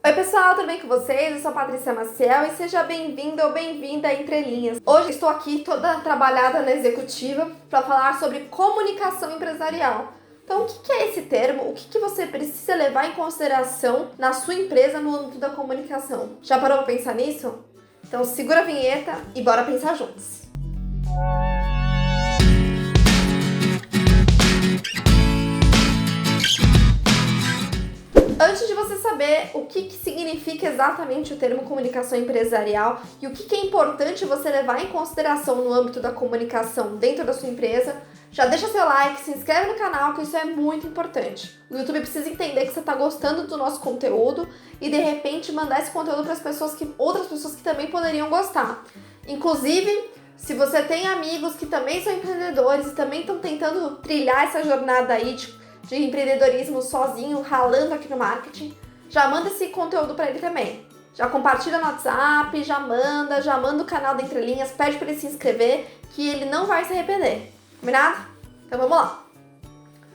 Oi pessoal, tudo bem com vocês? Eu sou a Patrícia Maciel e seja bem-vindo ou bem-vinda a Entre Linhas. Hoje estou aqui toda trabalhada na executiva para falar sobre comunicação empresarial. Então, o que é esse termo? O que você precisa levar em consideração na sua empresa no âmbito da comunicação? Já parou para pensar nisso? Então, segura a vinheta e bora pensar juntos. Antes de você saber o que significa exatamente o termo comunicação empresarial e o que é importante você levar em consideração no âmbito da comunicação dentro da sua empresa, já deixa seu like, se inscreve no canal, que isso é muito importante. O YouTube precisa entender que você está gostando do nosso conteúdo e de repente mandar esse conteúdo para outras pessoas que também poderiam gostar. Inclusive, se você tem amigos que também são empreendedores e também estão tentando trilhar essa jornada aí de empreendedorismo sozinho, ralando aqui no marketing, já manda esse conteúdo para ele também. Já compartilha no WhatsApp, já manda o canal da Entre Linhas, pede para ele se inscrever, que ele não vai se arrepender. Combinado? Então vamos lá.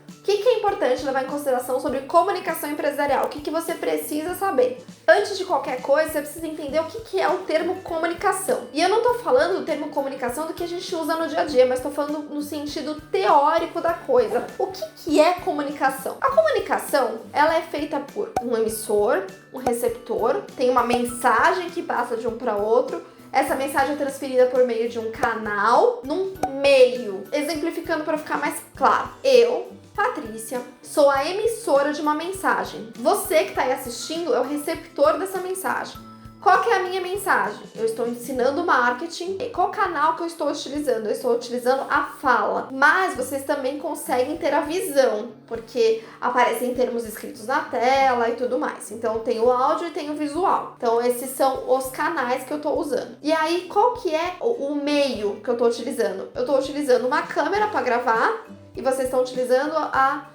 O que é importante levar em consideração sobre comunicação empresarial? O que você precisa saber? Antes de qualquer coisa, você precisa entender o que é o termo comunicação. E eu não estou falando do termo comunicação do que a gente usa no dia a dia, mas estou falando no sentido teórico da coisa. O que é comunicação? A comunicação, ela é feita por um emissor, um receptor, tem uma mensagem que passa de um para outro. Essa mensagem é transferida por meio de um canal, num meio. Exemplificando para ficar mais claro. Eu, Patrícia, sou a emissora de uma mensagem. Você que está aí assistindo é o receptor dessa mensagem. Qual que é a minha mensagem? Eu estou ensinando marketing. Qual canal que eu estou utilizando? Eu estou utilizando a fala. Mas vocês também conseguem ter a visão, porque aparecem termos escritos na tela e tudo mais. Então tem o áudio e tem o visual. Então esses são os canais que eu estou usando. E aí qual que é o meio que eu estou utilizando? Eu estou utilizando uma câmera para gravar e vocês estão utilizando a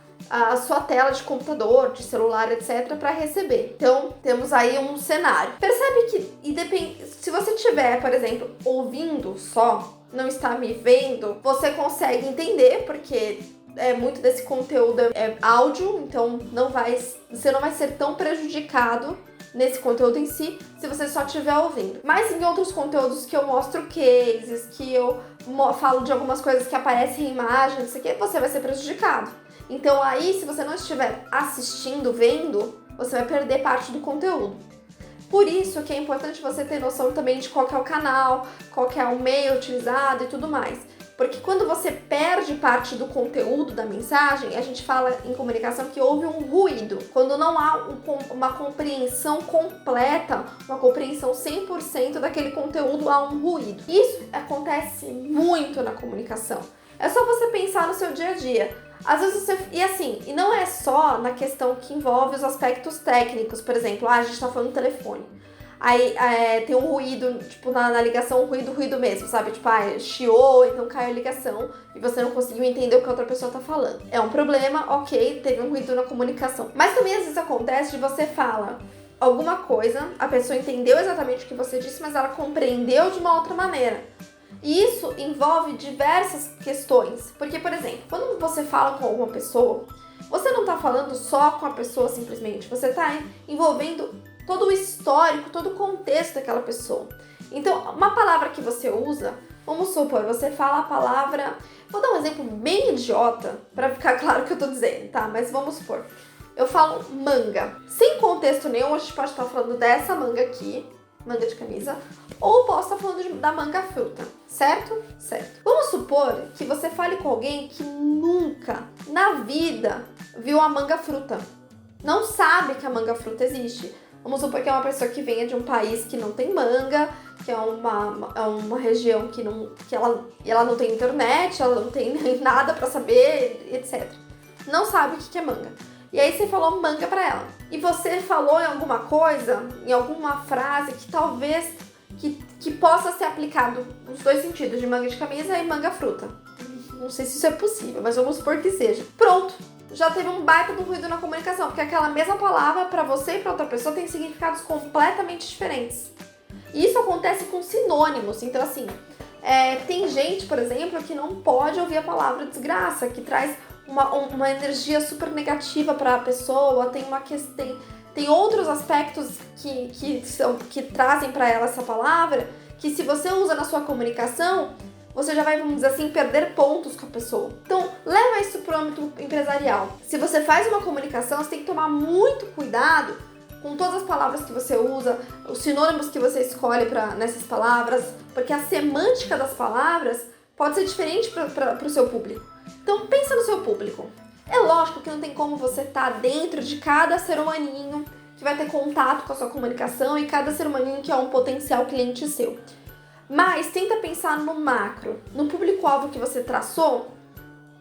sua tela de computador, de celular, etc, para receber. Então, temos aí um cenário. Percebe que se você estiver, por exemplo, ouvindo só, não está me vendo, você consegue entender, porque muito desse conteúdo é áudio, então você não vai ser tão prejudicado nesse conteúdo em si, se você só estiver ouvindo. Mas em outros conteúdos que eu mostro cases, que eu falo de algumas coisas que aparecem em imagens, não sei o que, você vai ser prejudicado. Então aí, se você não estiver assistindo, vendo, você vai perder parte do conteúdo. Por isso que é importante você ter noção também de qual que é o canal, qual que é o meio utilizado e tudo mais. Porque quando você perde parte do conteúdo da mensagem, a gente fala em comunicação que houve um ruído. Quando não há uma compreensão completa, uma compreensão 100% daquele conteúdo, há um ruído. Isso acontece muito na comunicação. É só você pensar no seu dia a dia. Às vezes e não é só na questão que envolve os aspectos técnicos, por exemplo, a gente está falando do telefone. Aí tem um ruído, tipo, na ligação, um ruído mesmo, sabe? Tipo, chiou, então caiu a ligação e você não conseguiu entender o que a outra pessoa tá falando. É um problema, ok, teve um ruído na comunicação. Mas também às vezes acontece de você fala alguma coisa, a pessoa entendeu exatamente o que você disse, mas ela compreendeu de uma outra maneira. E isso envolve diversas questões. Porque, por exemplo, quando você fala com alguma pessoa, você não tá falando só com a pessoa simplesmente, você tá envolvendo todo o histórico, todo o contexto daquela pessoa. Então, uma palavra que você usa, vamos supor, você fala a palavra... Vou dar um exemplo bem idiota, pra ficar claro o que eu tô dizendo, tá? Mas vamos supor, eu falo manga. Sem contexto nenhum, a gente pode estar falando dessa manga aqui, manga de camisa, ou posso estar falando da manga fruta, certo? Certo. Vamos supor que você fale com alguém que nunca, na vida, viu a manga fruta. Não sabe que a manga fruta existe. Vamos supor que é uma pessoa que venha de um país que não tem manga, que é uma região que ela não tem internet, ela não tem nada pra saber, etc. Não sabe o que é manga. E aí você falou manga pra ela. E você falou em alguma coisa, em alguma frase que talvez que possa ser aplicado nos dois sentidos, de manga de camisa e manga fruta. Não sei se isso é possível, mas vamos supor que seja. Pronto! Já teve um baita do ruído na comunicação, porque aquela mesma palavra para você e para outra pessoa tem significados completamente diferentes. E isso acontece com sinônimos. Então, assim, tem gente, por exemplo, que não pode ouvir a palavra desgraça, que traz uma energia super negativa para a pessoa, tem tem outros aspectos que trazem para ela essa palavra, que se você usa na sua comunicação, você já vai, vamos dizer assim, perder pontos com a pessoa. Então, leva isso para o âmbito empresarial. Se você faz uma comunicação, você tem que tomar muito cuidado com todas as palavras que você usa, os sinônimos que você escolhe nessas palavras, porque a semântica das palavras pode ser diferente para o seu público. Então, pensa no seu público. É lógico que não tem como você estar dentro de cada ser humaninho que vai ter contato com a sua comunicação e cada ser humaninho que é um potencial cliente seu. Mas tenta pensar no macro, no público-alvo que você traçou,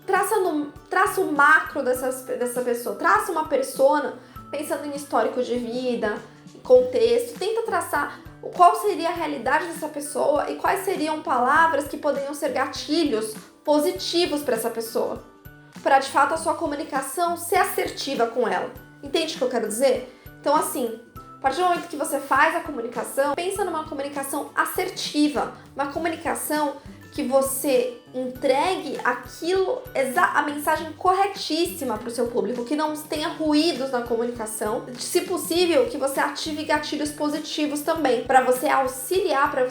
traça o macro dessa pessoa, traça uma persona pensando em histórico de vida, em contexto, tenta traçar qual seria a realidade dessa pessoa e quais seriam palavras que poderiam ser gatilhos positivos para essa pessoa, para de fato a sua comunicação ser assertiva com ela. Entende o que eu quero dizer? Então assim, a partir do momento que você faz a comunicação, pensa numa comunicação assertiva, uma comunicação que você entregue a mensagem corretíssima para o seu público, que não tenha ruídos na comunicação, se possível, que você ative gatilhos positivos também, para você auxiliar, para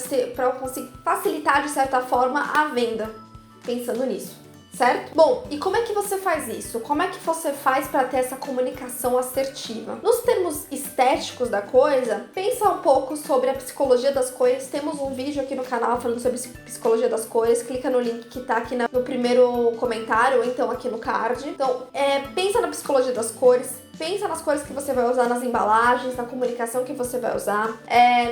conseguir facilitar de certa forma a venda, pensando nisso. Certo? Bom, e como é que você faz isso? Como é que você faz para ter essa comunicação assertiva? Nos termos estéticos da coisa, pensa um pouco sobre a psicologia das cores. Temos um vídeo aqui no canal falando sobre psicologia das cores. Clica no link que tá aqui no primeiro comentário, ou então aqui no card. Então, pensa na psicologia das cores. Pensa nas cores que você vai usar nas embalagens, na comunicação que você vai usar,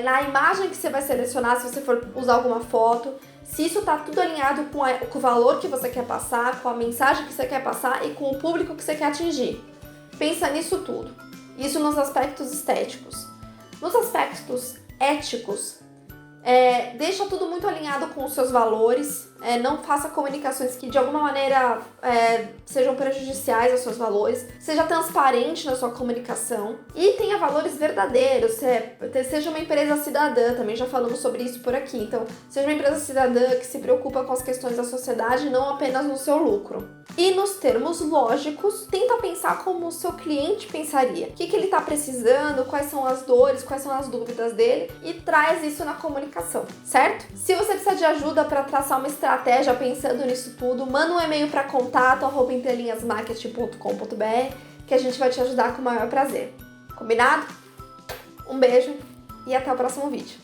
na imagem que você vai selecionar se você for usar alguma foto. Se isso tá tudo alinhado com o valor que você quer passar, com a mensagem que você quer passar e com o público que você quer atingir. Pensa nisso tudo. Isso nos aspectos estéticos. Nos aspectos éticos, deixa tudo muito alinhado com os seus valores. Não faça comunicações que de alguma maneira sejam prejudiciais aos seus valores. Seja transparente na sua comunicação e tenha valores verdadeiros. Seja uma empresa cidadã, também já falamos sobre isso por aqui. Então, seja uma empresa cidadã que se preocupa com as questões da sociedade, não apenas no seu lucro. E nos termos lógicos, tenta pensar como o seu cliente pensaria. O que ele está precisando, quais são as dores, quais são as dúvidas dele e traz isso na comunicação, certo? Se você precisa de ajuda para traçar uma estratégia pensando nisso tudo, manda um e-mail para contato@entrelinhasmarketing.com.br que a gente vai te ajudar com o maior prazer. Combinado? Um beijo e até o próximo vídeo.